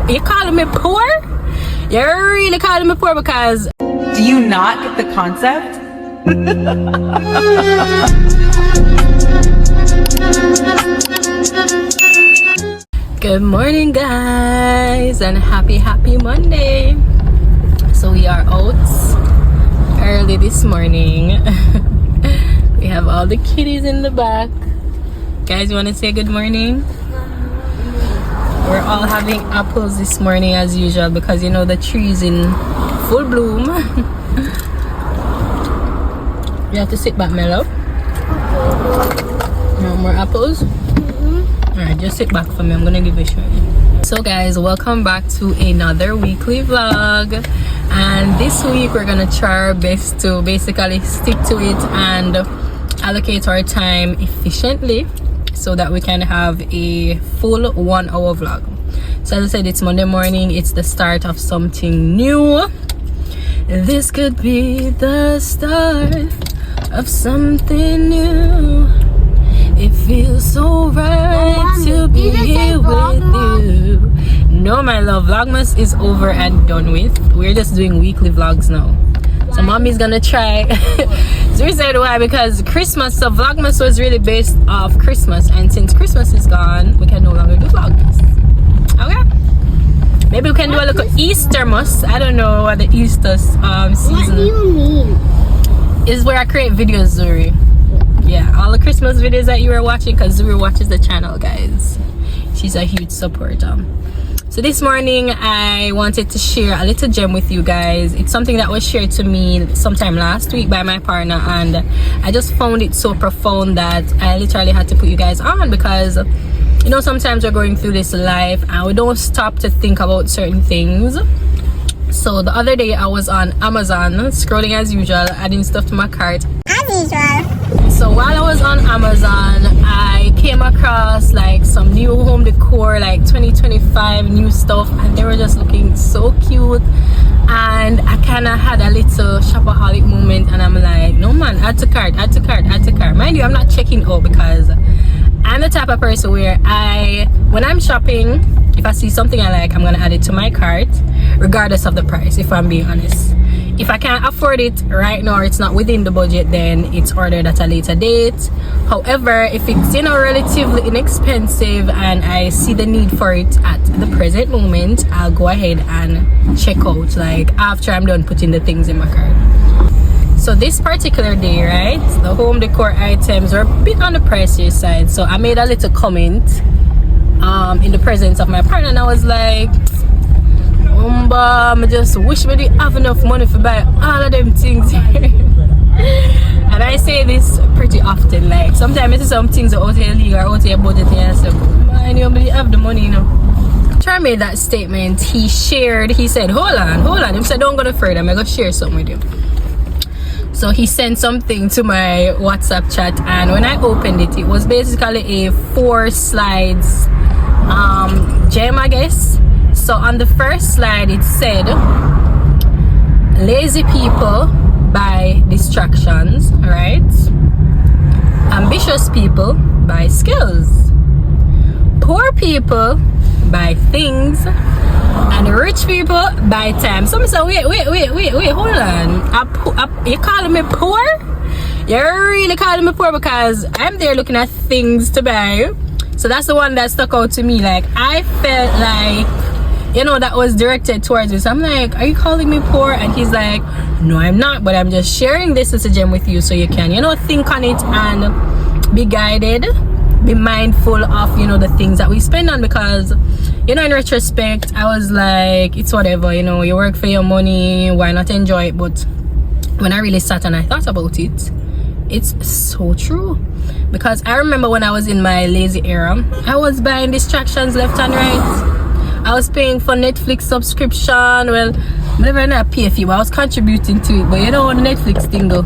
You calling me poor? You're really calling me poor because... Do you not get the concept? Good morning, guys, and happy Monday. So we are out early this morning. We have all the kitties in the back. Guys, you want to say good morning? We're all having apples this morning as usual because you know the tree's in full bloom. You have to sit back, my love. You want more apples? Alright, just sit back for me. I'm gonna give it a shot. So guys, welcome back to another weekly vlog. And this week we're gonna try our best to basically stick to it and allocate our time efficiently so that we can have a full 1 hour vlog. So as I said, it's Monday morning. It's the start of something new. This could be the start of something new. It feels so right to be here with you. No, my love, Vlogmas is over and done with. We're just doing weekly vlogs now. So mommy's gonna try. So we said why, because Christmas, so Vlogmas was really based off Christmas, and since Christmas is gone, we can no longer do Vlogmas. Okay, maybe we can do a little Eastermas. I don't know what the Easter season. What do you mean? Is where I create videos, Zuri. Yeah, all the Christmas videos that you were watching, because Zuri watches the channel, guys. She's a huge supporter. So this morning I wanted to share a little gem with you guys. It's something that was shared to me sometime last week by my partner, and I just found it so profound that I literally had to put you guys on, because you know sometimes we're going through this life and we don't stop to think about certain things. So the other day I was on Amazon scrolling as usual, adding stuff to my cart As usual. So while I was on Amazon, I came across like some new home decor, like 2025 new stuff, and they were just looking so cute. And I kind of had a little shopaholic moment, and I'm like, no man, add to cart, add to cart, add to cart. Mind you, I'm not checking out because I'm the type of person where when I'm shopping, if I see something I like, I'm gonna add it to my cart regardless of the price, if I'm being honest. If I can't afford it right now or it's not within the budget, then it's ordered at a later date. However, if it's relatively inexpensive and I see the need for it at the present moment, I'll go ahead and check out, like after I'm done putting the things in my cart. So this particular day, right, the home decor items were a bit on the pricier side. So I made a little comment in the presence of my partner, and I was like, I just wish we didn't have enough money to buy all of them things. And I say this pretty often, like sometimes I see some things are out of your league or out of your budget, and I say, man, you really have the money, you know. After I made that statement, he said, hold on. He said, don't go no further, I'm gonna share something with you. So he sent something to my WhatsApp chat, and when I opened it, it was basically a 4 slides gem, I guess. So on the first slide it said, lazy people buy distractions, right? Ambitious people buy skills. Poor people buy things. And rich people buy time. Some say, wait, hold on. You calling me poor? You're really calling me poor because I'm there looking at things to buy. So that's the one that stuck out to me. Like, I felt like, you know, that was directed towards me. So I'm like, are you calling me poor? And he's like, no, I'm not, but I'm just sharing this as a gem with you so you can, you know, think on it and be guided, be mindful of, you know, the things that we spend on. Because, you know, in retrospect, I was like, it's whatever, you know, you work for your money, why not enjoy it? But when I really sat and I thought about it, it's so true. Because I remember when I was in my lazy era, I was buying distractions left and right. I was paying for Netflix subscription. Well, never not pay for it, but I was contributing to it. But you know the Netflix thing though.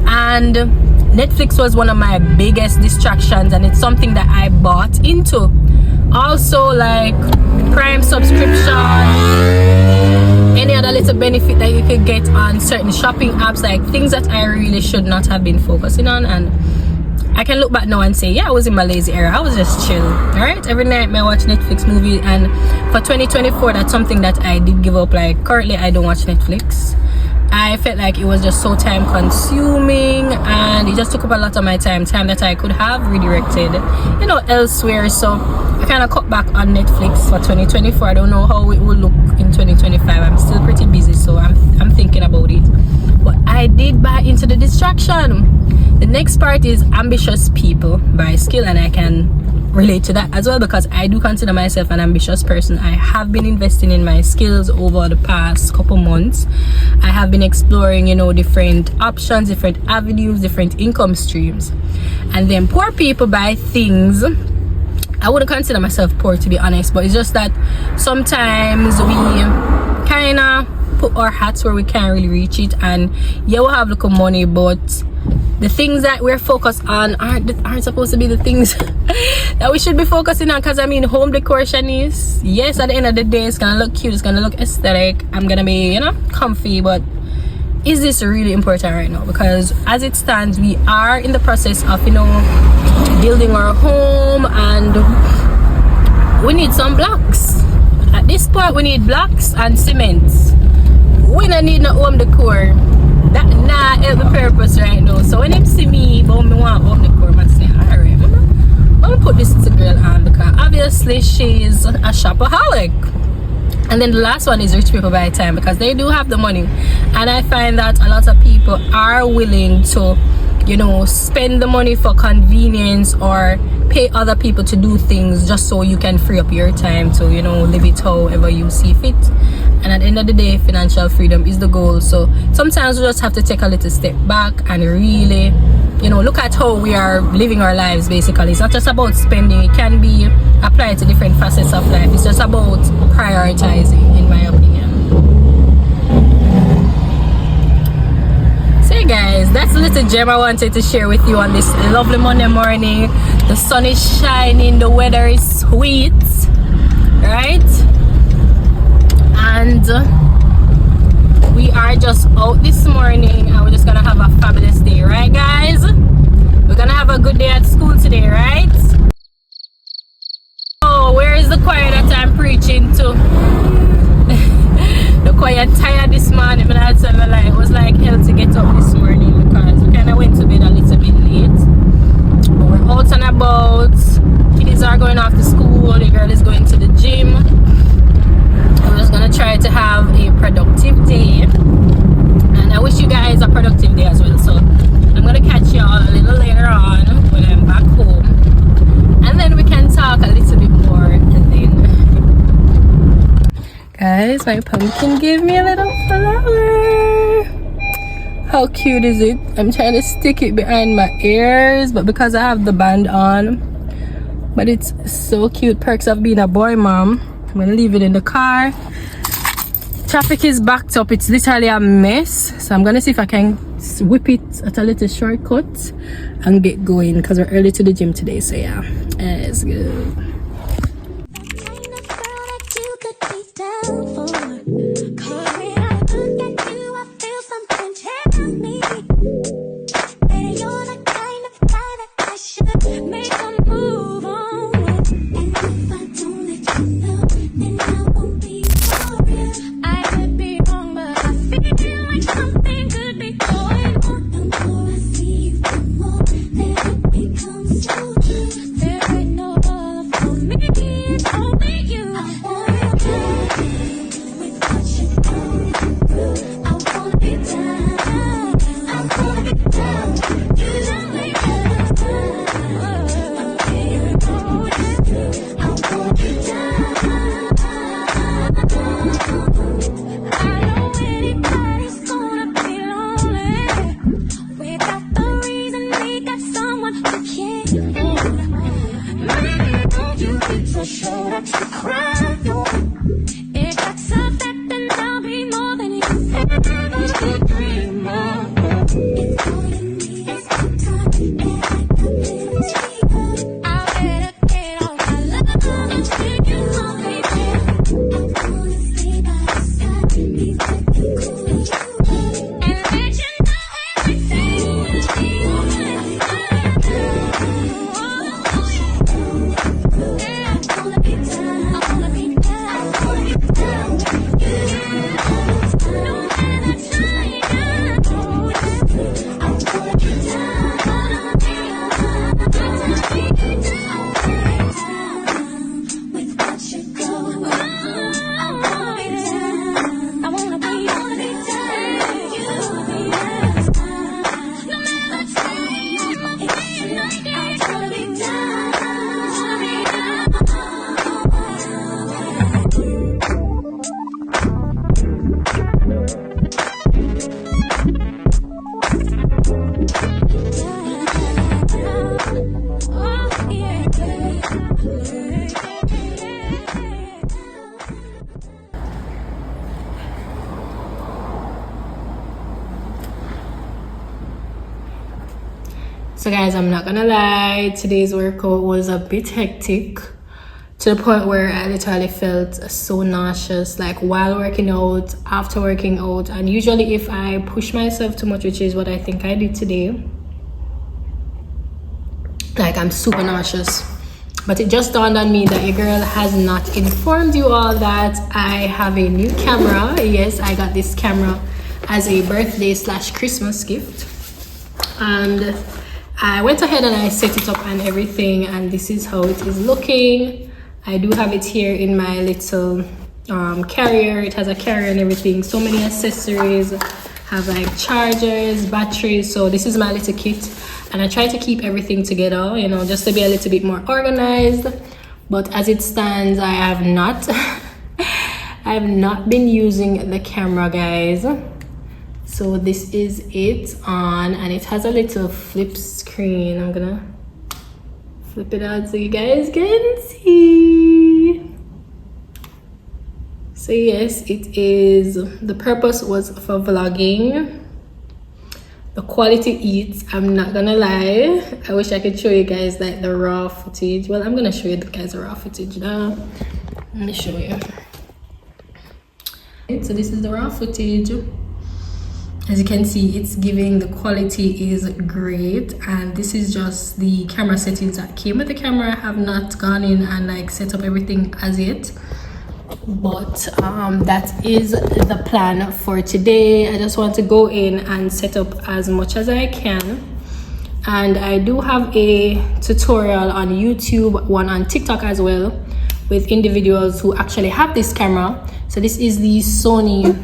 And Netflix was one of my biggest distractions, and it's something that I bought into. Also, like Prime subscription, any other little benefit that you could get on certain shopping apps, like things that I really should not have been focusing on. And I can look back now and say, yeah, I was in my lazy era. I was just chill. Alright, every night I watch Netflix movie, and for 2024 that's something that I did give up. Like currently I don't watch Netflix. I felt like it was just so time consuming, and it just took up a lot of my time that I could have redirected, you know, elsewhere. So I kind of cut back on Netflix for 2024. I don't know how it will look in 2025. I'm still pretty busy, so I'm thinking about it. But I did buy into the distraction. The next part is ambitious people buy skill, and I can relate to that as well because I do consider myself an ambitious person. I have been investing in my skills over the past couple months. I have been exploring, you know, different options, different avenues, different income streams. And then poor people buy things. I wouldn't consider myself poor, to be honest, but it's just that sometimes we kind of put our hats where we can't really reach it, and yeah, we'll have little money, but the things that we're focused on aren't supposed to be the things that we should be focusing on. Because I mean, home decor, Shanice, yes, at the end of the day it's gonna look cute, it's gonna look aesthetic, I'm gonna be, you know, comfy, but is this really important right now? Because as it stands, we are in the process of, you know, building our home, and we need some blocks. At this point we need blocks and cement. We don't need no home decor. That nah help the purpose right now. So when them see me but me want home decor, I say, alright, I'm gonna put this little girl on, because obviously she's a shopaholic. And then the last one is rich people buy time, because they do have the money, and I find that a lot of people are willing to, you know, spend the money for convenience or pay other people to do things just so you can free up your time to, you know, live it however you see fit. And at the end of the day, financial freedom is the goal. So sometimes we just have to take a little step back and really, you know, look at how we are living our lives. Basically, it's not just about spending. It can be applied to different facets of life. It's just about prioritizing, in my opinion. So guys, that's a little gem I wanted to share with you on this lovely Monday morning. The sun is shining, the weather is sweet, right? And we are just out this morning, and we're just gonna have a fabulous day, right guys? We're gonna have a good day at school today, right? Oh, where is the choir that I'm preaching to? The choir tired this morning, but I'll tell you, like, it was like hell to get up this morning because we kind of went to bed a little bit late. But we're out and about. Kiddies are going off to school, the girl is going to the gym. I'm just gonna try to have a productive day, and I wish you guys a productive day as well. So I'm gonna catch y'all a little later on when I'm back home, and then we can talk a little bit more. And then, guys, my pumpkin gave me a little flower. How cute is it? I'm trying to stick it behind my ears, but because I have the band on, but it's so cute. Perks of being a boy mom. I'm gonna leave it in the car. Traffic is backed up, it's literally a mess, so I'm gonna see if I can whip it at a little shortcut and get going, because we're early to the gym today. So yeah, let's go. So guys, I'm not gonna lie, today's workout was a bit hectic, to the point where I literally felt so nauseous, like while working out, after working out. And usually if I push myself too much, which is what I think I did today, like I'm super nauseous. But it just dawned on me that your girl has not informed you all that I have a new camera. Yes, I got this camera as a birthday / Christmas gift, and I went ahead and I set it up and everything, and this is how it is looking. I do have it here in my little carrier. It has a carrier and everything, so many accessories, have like chargers, batteries. So this is my little kit, and I try to keep everything together, you know, just to be a little bit more organized. But as it stands, I have not I have not been using the camera, guys. So this is it on, and it has a little flip screen. I'm gonna flip it out so you guys can see. So yes, it is, the purpose was for vlogging. The quality eats, I'm not gonna lie. I wish I could show you guys like the raw footage. Well, I'm gonna show you guys the raw footage now. Let me show you. So this is the raw footage. As you can see, it's giving, the quality is great, and this is just the camera settings that came with the camera. I have not gone in and like set up everything as yet, but that is the plan for today. I just want to go in and set up as much as I can, and I do have a tutorial on YouTube, one on TikTok as well, with individuals who actually have this camera. So this is the Sony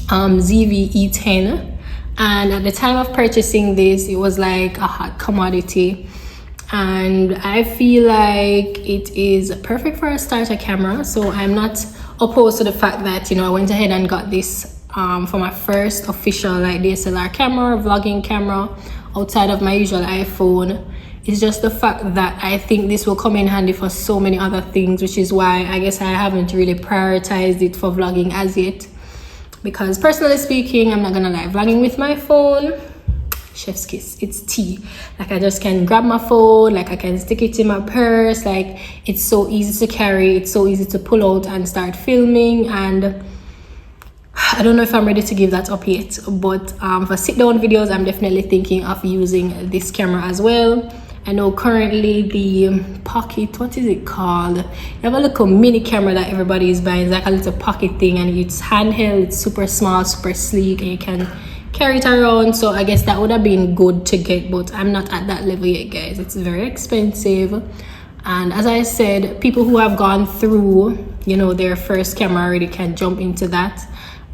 ZV-E10, and at the time of purchasing this, it was like a hot commodity, and I feel like it is perfect for a starter camera. So I'm not opposed to the fact that, you know, I went ahead and got this for my first official like DSLR camera, vlogging camera, outside of my usual iPhone. It's just the fact that I think this will come in handy for so many other things, which is why I guess I haven't really prioritized it for vlogging as yet. Because personally speaking, I'm not gonna lie, vlogging with my phone, chef's kiss, it's tea. Like I just can grab my phone, like I can stick it in my purse, like it's so easy to carry, it's so easy to pull out and start filming. And I don't know if I'm ready to give that up yet, but for sit down videos, I'm definitely thinking of using this camera as well. I know currently the pocket, what is it called? You have a little mini camera that everybody is buying. It's like a little pocket thing, and it's handheld, it's super small, super sleek, and you can carry it around. So I guess that would have been good to get, but I'm not at that level yet, guys. It's very expensive. And as I said, people who have gone through, you know, their first camera already can jump into that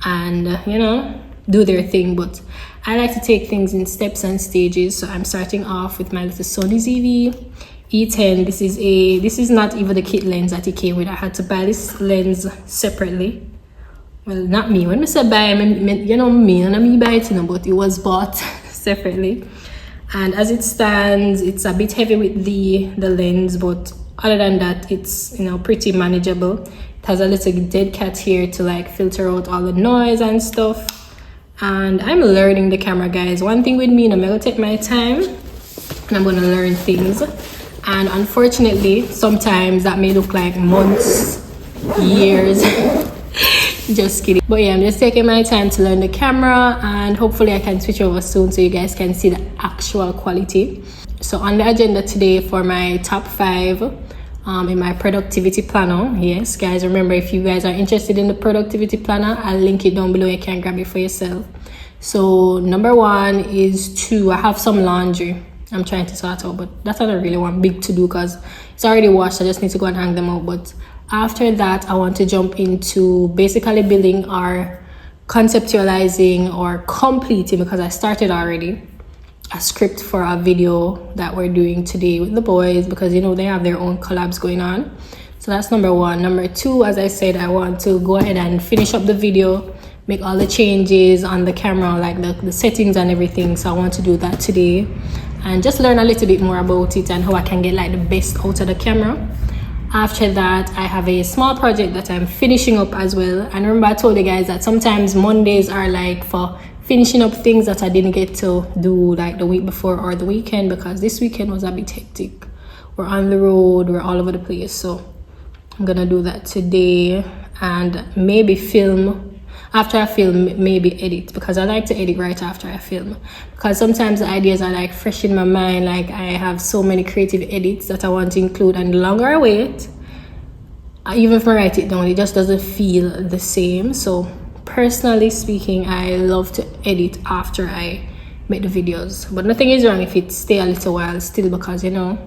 and, you know, do their thing. But I like to take things in steps and stages. So I'm starting off with my little Sony ZV-E10. This is not even the kit lens that it came with. I had to buy this lens separately. Well, not me. When I say buy, I mean, you know, me and me buy it, you know, but it was bought separately. And as it stands, it's a bit heavy with the lens, but other than that, it's, you know, pretty manageable. It has a little dead cat here to like filter out all the noise and stuff. And I'm learning the camera, guys. One thing with me, I'm gonna take my time and I'm gonna learn things. And unfortunately, sometimes that may look like months, years. Just kidding. But yeah, I'm just taking my time to learn the camera, and hopefully I can switch over soon so you guys can see the actual quality. So on the agenda today for my top 5 in my productivity planner. Yes, guys, remember, if you guys are interested in the productivity planner, I'll link it down below. You can grab it for yourself. So number 1 is I have some laundry I'm trying to sort out, but that's not really one big to do because it's already washed. I just need to go and hang them out. But after that, I want to jump into basically building or conceptualizing or completing, because I started already, a script for a video that we're doing today with the boys, because, you know, they have their own collabs going on. So that's number 1. Number 2, as I said, I want to go ahead and finish up the video, make all the changes on the camera, like the settings and everything. So I want to do that today and just learn a little bit more about it and how I can get like the best out of the camera. After that, I have a small project that I'm finishing up as well. And remember, I told you guys that sometimes Mondays are like for finishing up things that I didn't get to do like the week before or the weekend, because this weekend was a bit hectic. We're on the road, we're all over the place, so I'm gonna do that today and maybe film. After I film, maybe edit, because I like to edit right after I film, because sometimes the ideas are like fresh in my mind. Like I have so many creative edits that I want to include, and the longer I wait, even if I write it down, it just doesn't feel the same. So personally speaking, I love to edit after I make the videos, but nothing is wrong if it stay a little while still, because you know,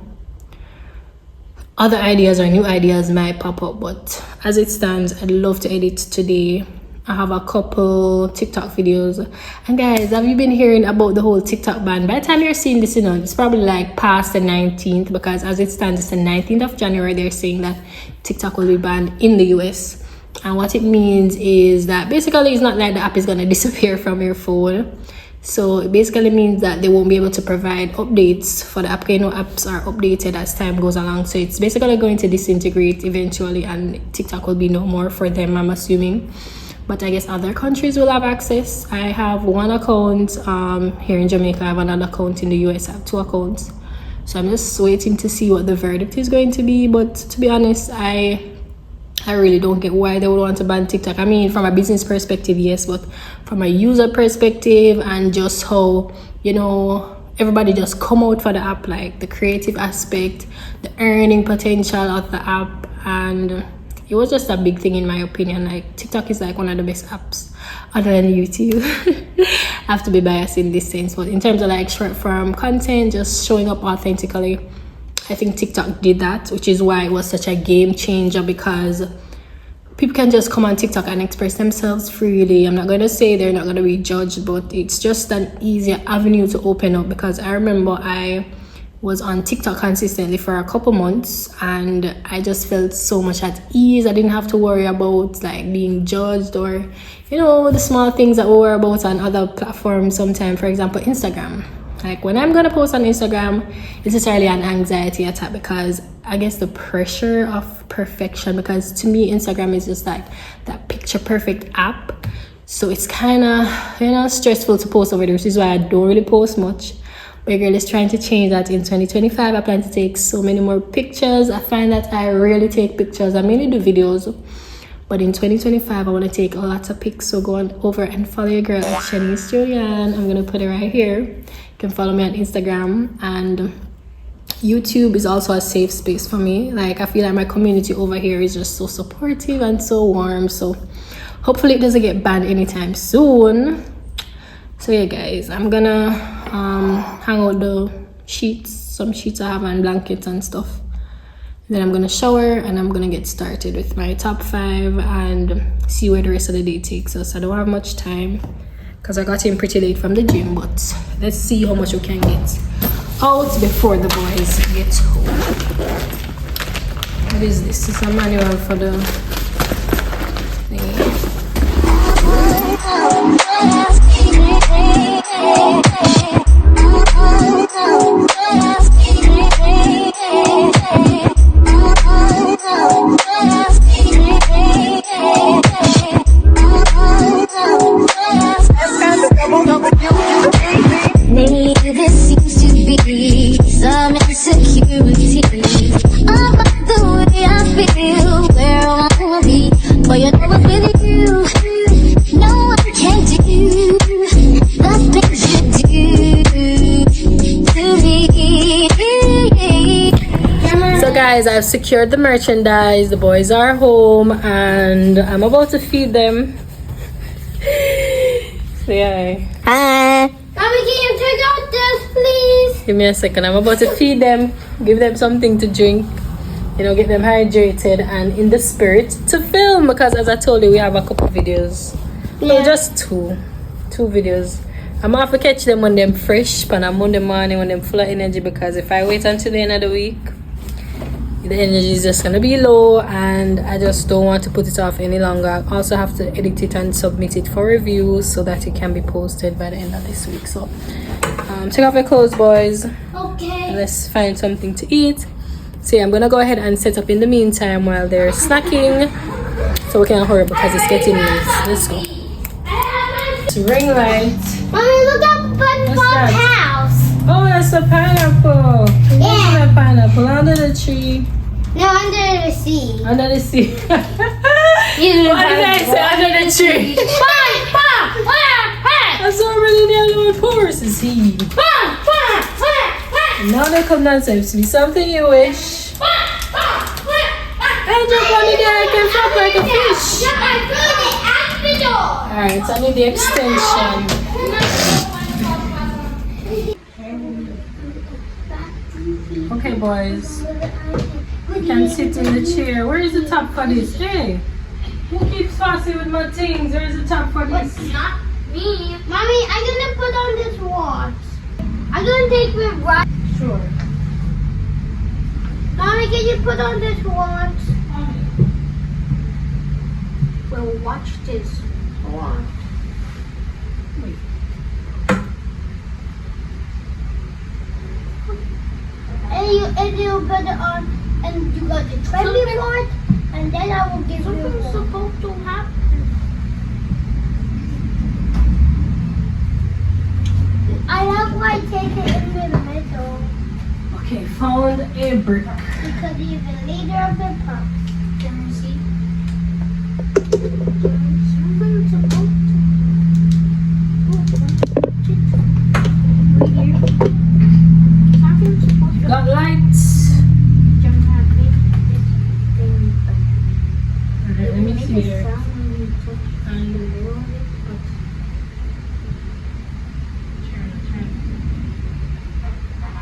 other ideas or new ideas might pop up. But as it stands, I'd love to edit today. I have a couple TikTok videos. And guys, have you been hearing about the whole TikTok ban? By the time you're seeing this, you know, it's probably like past the 19th, because as it stands, it's the 19th of January. They're saying that TikTok will be banned in the US. And what it means is that basically it's not like the app is going to disappear from your phone. So it basically means that they won't be able to provide updates for the app. You know, apps are updated as time goes along. So it's basically going to disintegrate eventually, and TikTok will be no more for them, I'm assuming. But I guess other countries will have access. I have one account here in Jamaica. I have another account in the US. I have 2 accounts. So I'm just waiting to see what the verdict is going to be. But to be honest, I really don't get why they would want to ban TikTok. I mean, from a business perspective, yes, but from a user perspective and just how, you know, everybody just come out for the app, like the creative aspect, the earning potential of the app, and it was just a big thing in my opinion. Like TikTok is like one of the best apps other than YouTube. I have to be biased in this sense, but in terms of like short form content, just showing up authentically, I think TikTok did that, which is why it was such a game changer, because people can just come on TikTok and express themselves freely. I'm not going to say they're not going to be judged, but it's just an easier avenue to open up, because I remember I was on TikTok consistently for a couple months and I just felt so much at ease. I didn't have to worry about like being judged or, you know, the small things that we worry about on other platforms sometimes. For example, Instagram. Like when I'm gonna post on Instagram, it's necessarily an anxiety attack, because I guess the pressure of perfection, because to me Instagram is just like that picture perfect app. So it's kind of, you know, stressful to post over there, which is why I don't really post much. My girl is trying to change that in 2025. I plan to take so many more pictures. I find that I rarely take pictures. I mainly do videos. But in 2025, I want to take a lot of pics. So go on over and follow your girl at Shanice Jodian. I'm going to put it right here. You can follow me on Instagram. And YouTube is also a safe space for me. Like, I feel like my community over here is just so supportive and so warm. So hopefully it doesn't get banned anytime soon. So yeah guys, I'm gonna hang out the sheets, some sheets I have and blankets and stuff. Then I'm gonna shower and I'm gonna get started with my top 5 and see where the rest of the day takes us. I don't have much time because I got in pretty late from the gym, but let's see how much we can get out before the boys get home. What is this? This is a manual for the thing. Maybe this seems to be some insecurity about the way I feel, where I wanna be, but you know with you, no one can do the things you do to me. So guys, I've secured the merchandise. The boys are home and I'm about to feed them. Say hi. Hi. Mommy, can you take out this, please? Give me a second. I'm about to feed them, give them something to drink, you know, get them hydrated and in the spirit to film, because as I told you, we have a couple videos. No, just two videos. I'm gonna have to catch them when they're fresh on a Monday morning, when they're full of energy, because if I wait until the end of the week, the energy is just gonna be low and I just don't want to put it off any longer. I also have to edit it and submit it for review so that it can be posted by the end of this week. So take off your clothes, boys. Okay. Let's find something to eat. So yeah, I'm gonna go ahead and set up in the meantime while they're snacking, so we can hurry because it's getting late. Let's go. ring light. Mommy, look at SpongeBob's house. Oh, that's a pineapple. Yeah. A pineapple under the tree. No, under the sea. Under the sea. What did I say? Under the tree. SpongeBob! That's already the Lord Force is he. Now they come downstairs to be something you wish. I jump on it there, I can flop like a fish. Alright, so I need the extension. Okay, boys. You can sit in the chair. Where is the top for this? Hey, who keeps fussing with my things? Where is the top for this? Not me. Mommy, I'm gonna put on this watch. I'm gonna take it right. Sure. Mommy, can you put on this watch? Well, watch this. Watch. Wait. And you put it on, and you got the 24th, and then I will give you. Something's supposed to happen. I have why take it in the middle. Okay, found a brick. Because he's the leader of the pump. Can you see? Something's supposed to. Right here. Something's supposed to. Got lights. Alright, let me see here.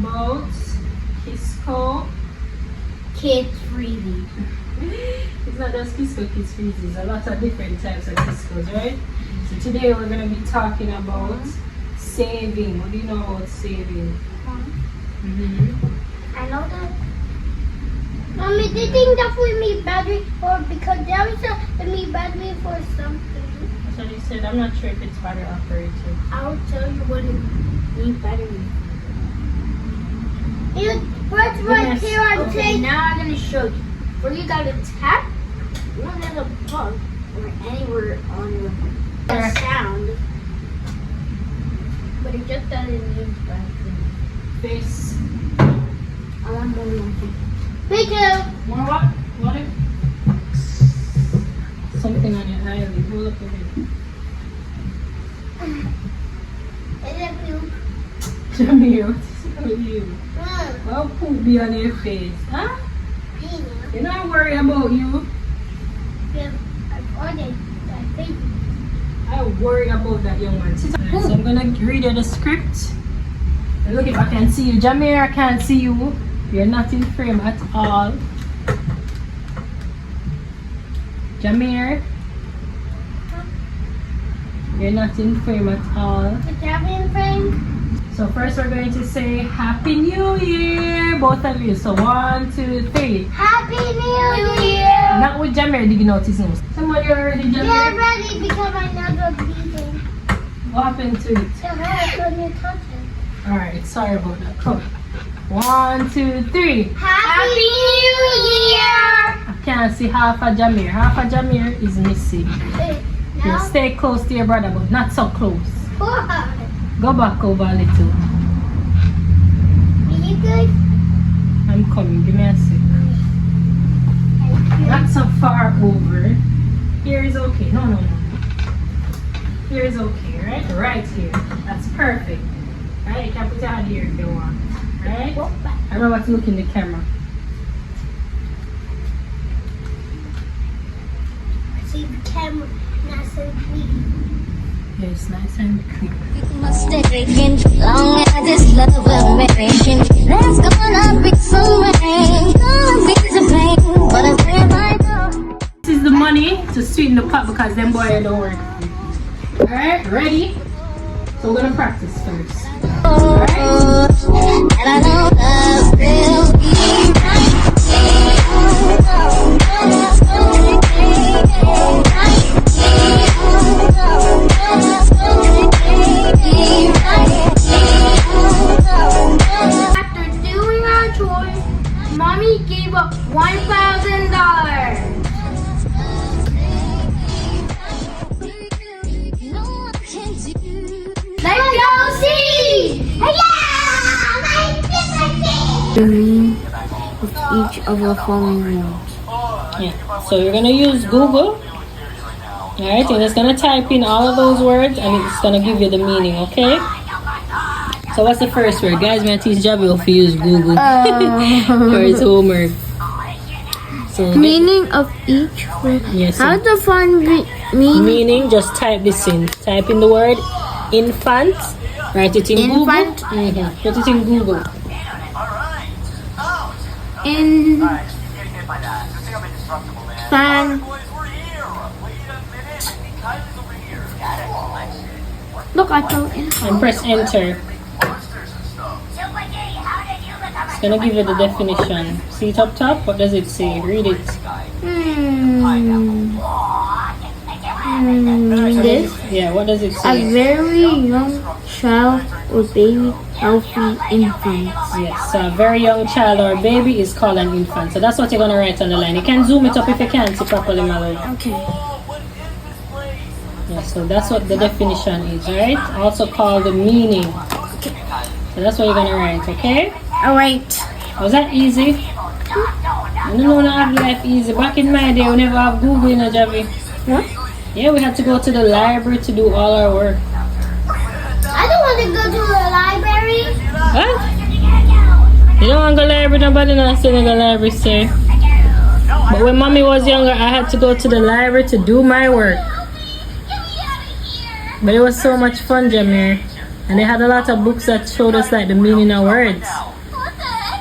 Boats, Kisco. Kids freely. It's not just Kisco, Kids Freeze. There's a lot of different types of Kiscos, right? So today we're going to be talking about saving. What do you know about saving? I know that. Mommy, they think that we need battery or because there is a need battery for something. That's what you said. I'm not sure if it's battery operated. I'll tell you what it needs battery. What's right here on tape? Now I'm gonna show you. Where you gotta tap, you don't have a plug or anywhere on the sound. But it just doesn't need battery. Face. I want more nothing. Me too. More what? Water? Something on your eyelid. Hold up a bit. Is it blue? Jamir, what is with you? Well, poop be on your face. Huh? You're not worried about you. Yeah, I ordered that baby. I worry about that young man. So I'm gonna read you the script. And look if I can see you. Jamir, I can't see you. You're not in frame at all. Jamir, you're not in frame at all. What's happening, friend? So first we're going to say Happy New Year, both of you. So 1, 2, 3. Happy New Year! Not with Jamir digging out his nose. Someone you're already Jamir? Yeah, ready because I never beat him. What happened to it? So hard when you touch it. Alright, sorry about that. Come. 1, 2, 3. Happy New Year! I can't see half a Jamir. Half a Jamir is missing. You Now, stay close to your brother, but not so close. what? Go back over a little. Are you good? I'm coming. Give me a sec. Not so far over. Here is okay. No. Here is okay, right? Right here. That's perfect. Right? You can put your hand here if you want. Right? I remember to look in the camera. See the camera, nice and clean. Yes, nice and clean. Mistaken, long as this love will remain. There's gonna be some rain, gonna be some pain, but I feel like This is the money to sweeten the pot because them boy don't work. Alright, ready? So we're gonna practice first. Alright? and I know love will be right. After doing our chores, Mommy gave up $1,000. No one can do the meaning of each of the following words. Yeah. So you're gonna use Google. Alright, you're just gonna type in all of those words and it's gonna give you the meaning, okay? So what's the first word? Guys, may I teach Javi how to use Google for his homework. So Meaning of each word. yes. How to find meaning? Meaning, just type this in. Type in the word infant. Write it in Infant? Google. Put it in Google. Fan. Look, I told infant. And press enter. It's gonna give you the definition. See it up top? What does it say? Read it. This. Yeah, what does it A say? very young child or baby, healthy infant. Yes, so a very young child or baby is called an infant. So that's what you're gonna write on the line. You can zoom it up if you can't see properly, my love. Okay. Yeah, so that's what the definition is, right? Also called the meaning. So that's what you're gonna write, okay? Alright. Was that easy? I don't know how to have life easy. Back in my day, we never have Google, you know, Javi. What? Yeah, we had to go to the library to do all our work. I don't want to go to the library. What? You don't want to go library? Nobody not saying to go library, sir. But when mommy was younger, I had to go to the library to do my work. But it was so much fun, Jamir. And they had a lot of books that showed us like the meaning of words.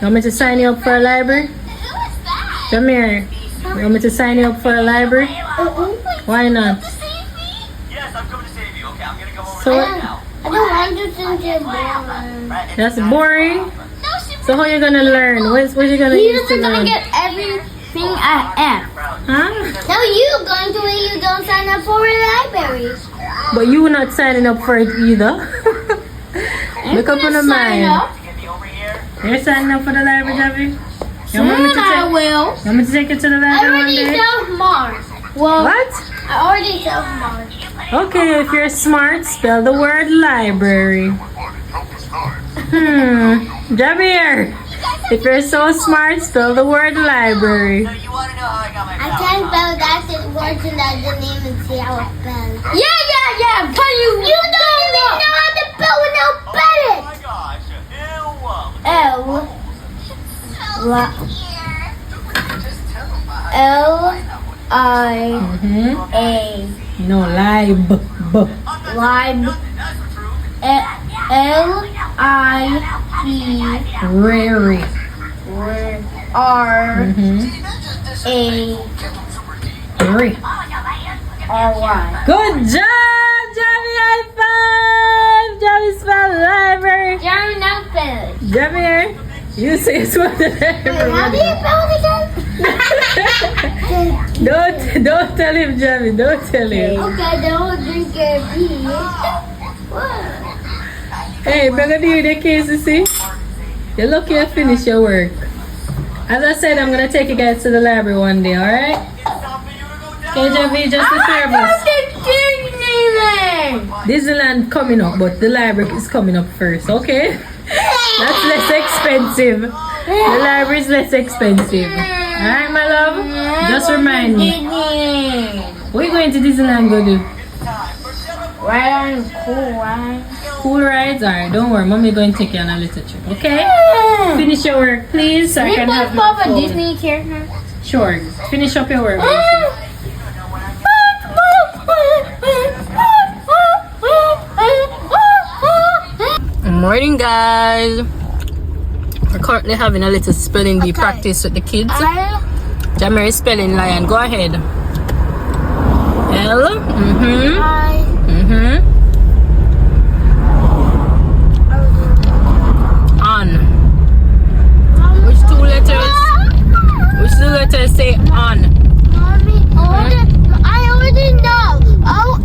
You want me to sign you up for a library? Jamir, you want me to sign you up for a library? Why not? Yes, I'm coming to save you. Okay, I'm gonna come over So I don't want to send you boring. that's boring. So how you gonna learn? What you gonna He use to isn't gonna learn? get everything I have. Huh? No, you going to when you don't sign up for a library. But you not signing up for it either. Look up on the Sign mind. up. Get me over here. You're signing up for the library, Javi? You Soon want me to I take? will. You want me to take you to the I library one already day? self-marked. Well, What? I already self-marked. Okay, if you're smart, spell the word library. Javier, if you're so smart, spell the word library. So you want to know how I got my I can't spell that word and I didn't even see how it spells. Yeah. But you don't even know how to spell without Oh spelling. my gosh. L-I-A. No, lib. Lib. L-I-E. Rary. R-A-R-Y. Good job, Javi. High five. Javi spelled library. Jeremy, now spell it. Javier, you say spell the library. How do you spell it again? Don't tell him, Javi. Don't tell him. Okay, don't drink your pee. Hey, better do the case, you see? You're lucky I finished your work. As I said, I'm gonna take you guys to the library one day, alright? Okay, Javi, just the three of us. Disneyland coming up, but the library is coming up first, okay? That's less expensive. The library is less expensive. Alright, my love? Just remind me. What are you going to Disneyland go do? Right on cool, right? Cool rides? Alright, don't worry. Mommy going to take you on a little trip, okay? Finish your work, please, so I can have my Papa phone. Disney character. Sure. Finish up your work. Morning, guys. We're currently having a little spelling bee practice with the kids. Jammer is spelling lion. Go ahead. L. On. Which two letters say on? Mommy, I already know.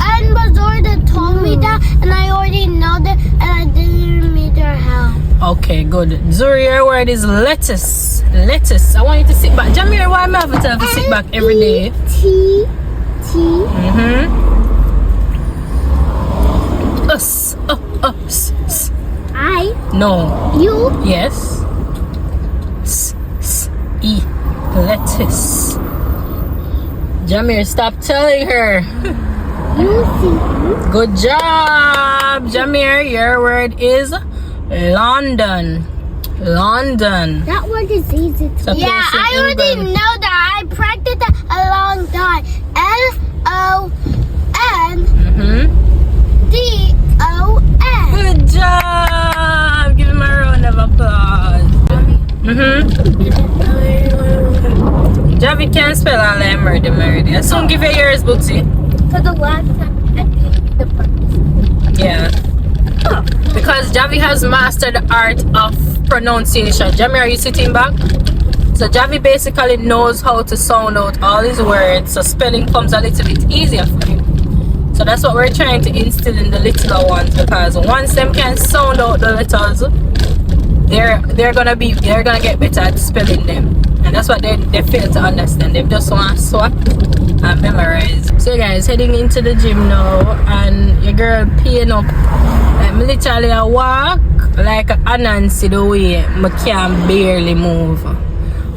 And Mazorda told me that, and I already know that, and I didn't need her help. Okay, good. Zuri, your word is lettuce. Lettuce. I want you to sit back. Jamir, why am I having to have to sit back every day? T. Us. I. No. You. Yes. lettuce. Jamir, stop telling her. Good job, Jamir. Your word is London. London. That word is easy to Yeah, I already know that. I practiced that a long time. LONDON. Good job. Give him a round of applause. Javi can't spell all that murder. I soon give you yours, Bootsy. For the last time, I did the practice. Yeah. Because Javi has mastered the art of pronunciation. Jamie, are you sitting back? So Javi basically knows how to sound out all his words, so spelling comes a little bit easier for him. So that's what we're trying to instill in the littler ones, because once them can sound out the letters, they're gonna get better at spelling them. And that's what they fail to understand. They just want to swap and memorize. So guys, heading into the gym now, and your girl peeing up. I'm literally a walk like a Nancy the way I can barely move.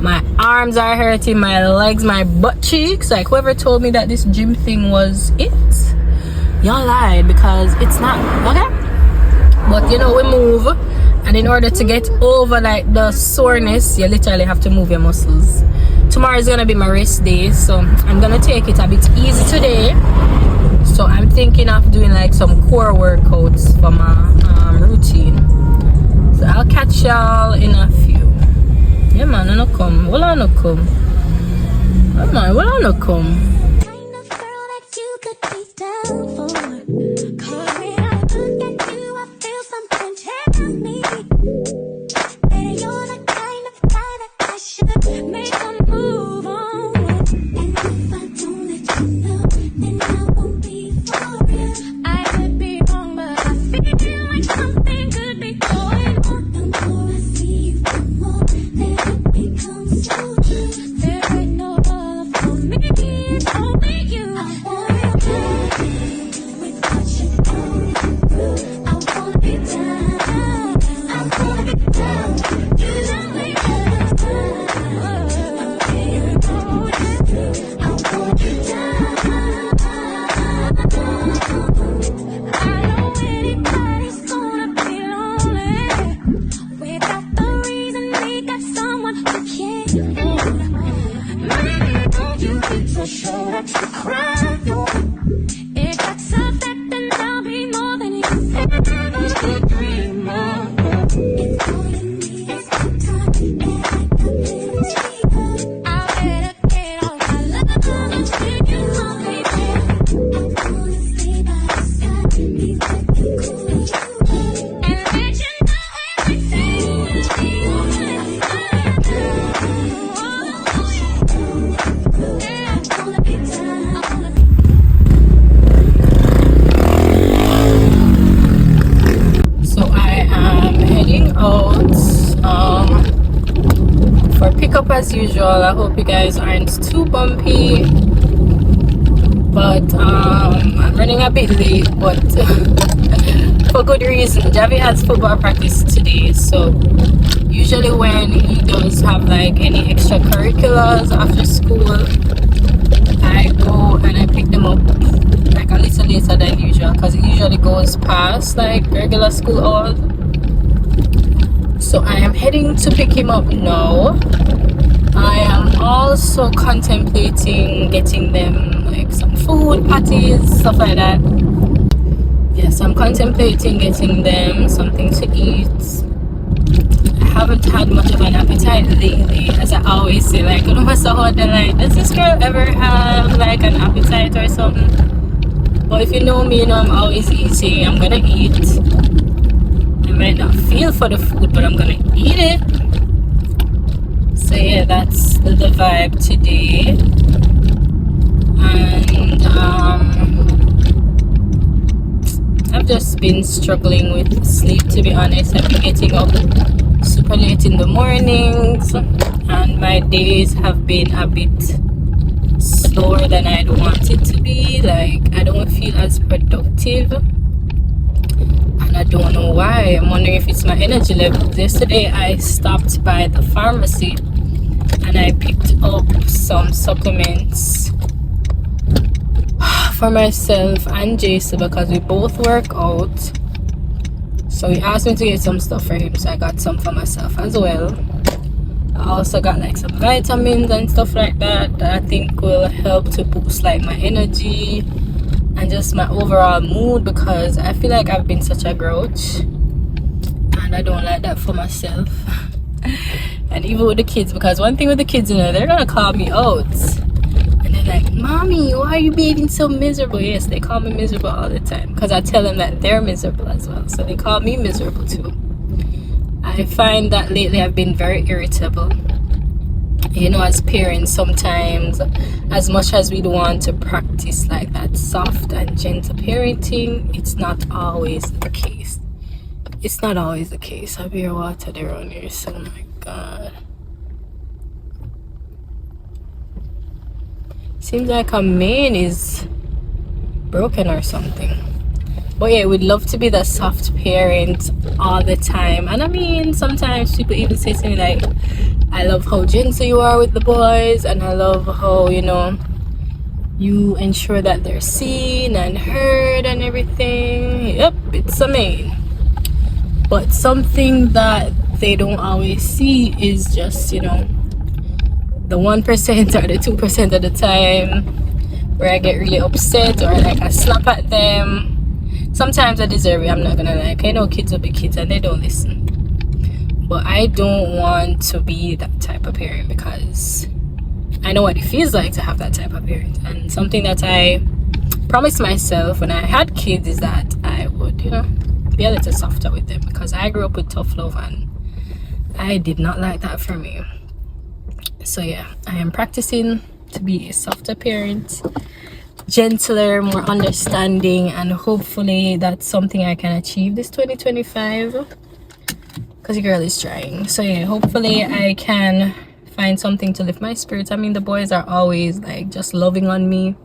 My arms are hurting, my legs, my butt cheeks. Like whoever told me that this gym thing was it, y'all lied, because it's not, okay? But you know, we move, and in order to get over like the soreness, you literally have to move your muscles. Tomorrow is gonna be my rest day, so I'm gonna take it a bit easy today. So I'm thinking of doing like some core workouts for my routine. So I'll catch y'all in a few. Yeah man, I no come. Well I no come. Oh man, well I no come. Kind of girl that you could be down for. 'Cause when I look at you, I feel something telling me that you're the kind of guy that I should make a move on. And if I don't let you know, then I won't be for real. I could be wrong, but I feel like something could be going on. The more I see you, the more that it becomes so true. There ain't no other for me, it's only you. I wanna be with what you're going through. I wanna be down. I wanna be down. You don't make it down. I'm being honest. I wanna be down. I know anybody's gonna be lonely without the reason they got someone to care. Maybe don't you need to show that you cry. If that's a fact, then I'll be more than you ever could dream of. It's all you need is some time, and I got feelings for you. I better get all my love and spend you on me. I wanna stay by your side, be with you, cool you, and let you know everything will be alright. Yeah, I wanna be down. I wanna be So I am heading out for pickup as usual. I hope you guys aren't too bumpy, but I'm running a bit late, but for good reason. Javi has football practice today, so usually when he does have like any extracurriculars after school, I go and I pick them up like a little later than usual, because it usually goes past like regular school hours. So I am heading to pick him up now. I am also contemplating getting them like some food, patties, stuff like that. Yes, I'm contemplating getting them something to eat. I haven't had much of an appetite lately, as I always say, like, no matter how they're like, does this girl ever have like an appetite or something? But if you know me, you know I'm always eating. I'm gonna eat. I might not feel for the food, but I'm gonna eat it. So yeah, that's the vibe today. And I've just been struggling with sleep, to be honest. I've been getting up super late in the mornings, and my days have been a bit slower than I'd want it to be. Like, I don't feel as productive, and I don't know why. I'm wondering if it's my energy levels. Yesterday I stopped by the pharmacy and I picked up some supplements for myself and Jason because we both work out. So he asked me to get some stuff for him, so I got some for myself as well. I also got like some vitamins and stuff like that I think will help to boost like my energy and just my overall mood, because I feel like I've been such a grouch and I don't like that for myself. And even with the kids, because one thing with the kids, you know, they're gonna call me out and they're like, "Mommy, why are you being so miserable?" Yes, they call me miserable all the time because I tell them that they're miserable as well, so they call me miserable too. I find that lately I've been very irritable. You know, as parents, sometimes as much as we'd want to practice like that soft and gentle parenting, it's not always the case. It's not always the case. I'll be your water there on here, so oh my god. Seems like a main is broken or something. But yeah, we'd love to be the soft parent all the time. And I mean, sometimes people even say to me like, I love how gentle you are with the boys, and I love how, you know, you ensure that they're seen and heard and everything. Yep, it's a main. But something that they don't always see is just, you know, the 1% or the 2% of the time where I get really upset or like I snap at them. Sometimes I deserve it, I'm not gonna lie. I know kids will be kids and they don't listen. But I don't want to be that type of parent because I know what it feels like to have that type of parent. And something that I promised myself when I had kids is that I would, you know, be a little softer with them, because I grew up with tough love and I did not like that for me. So yeah, I am practicing to be a softer parent, gentler, more understanding, and hopefully that's something I can achieve this 2025, because the girl is trying. So yeah, hopefully I can find something to lift my spirits. I mean, the boys are always like just loving on me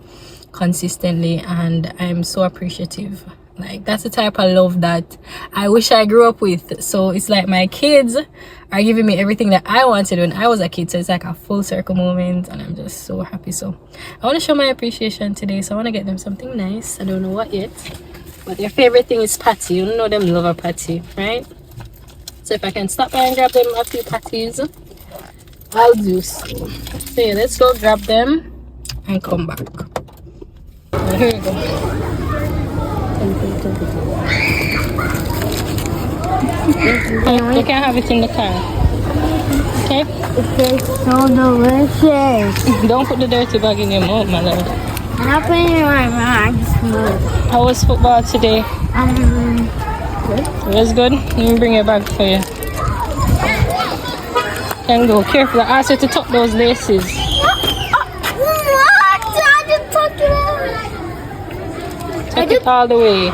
consistently, and I'm so appreciative. Like, that's the type of love that I wish I grew up with. So it's like my kids are giving me everything that I wanted when I was a kid. So it's like a full circle moment, and I'm just so happy. So I want to show my appreciation today, so I want to get them something nice. I don't know what yet, but their favorite thing is patty. You know them love a patty, right? So if I can stop by and grab them a few patties, I'll do so. So yeah, let's go grab them and come back. Well, here we go. You can have it in the car. Okay? It tastes so delicious. Don't put the dirty bag in your mouth, my love. I'm not putting it in my mouth. I just move. How was football today? Good. It was good. Let me bring your bag for you. Can go. Careful. I asked you to tuck those laces. What? I just tucked it out. Tuck it all the way.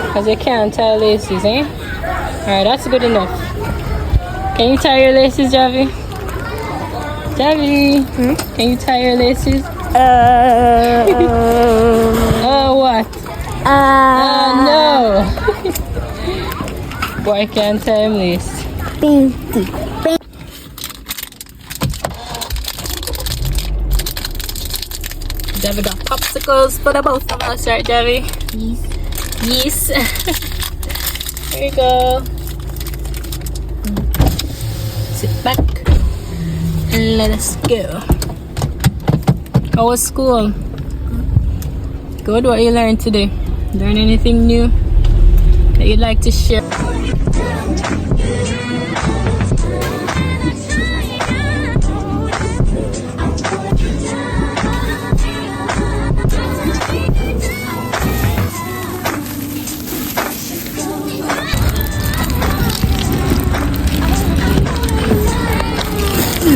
Because you can't tie laces, eh? Alright, that's good enough. Can you tie your laces, Javi? Javi, can you tie your laces? Oh, what? No. Boy can't tie him lace. Javi got popsicles for the both of us, right, Javi? Yes. Here you go. Sit back and let us go. How was school? Good. What you learned today? Learn anything new that you'd like to share?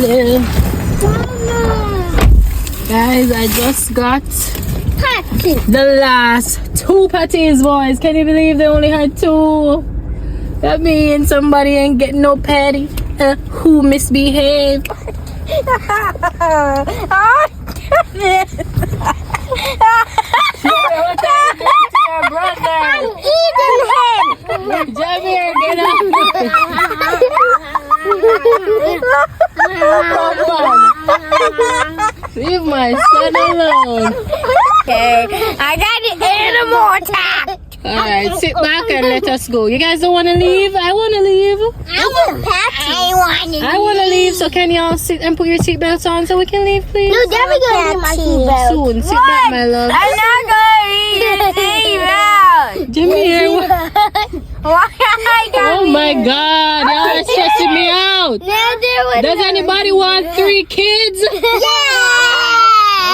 Hello. Guys, I just got the last 2 patties, boys. Can you believe they only had 2? That means somebody ain't getting no patty. Who misbehaved? I'm eating him. Jamir, get up. my son alone. Okay, I got the animal attack. Alright, sit back and let us go. You guys don't want to leave? I want to leave. I want to leave, so can y'all sit and put your seatbelts on so we can leave, please? No, then we're gonna do my seatbelt. Soon. Sit back, my love. I'm not gonna eat the seatbelt. Jimmy here. Why I got Oh my God, y'all are stressing me out. Does anybody want 3 kids? Yeah!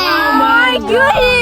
Oh my God.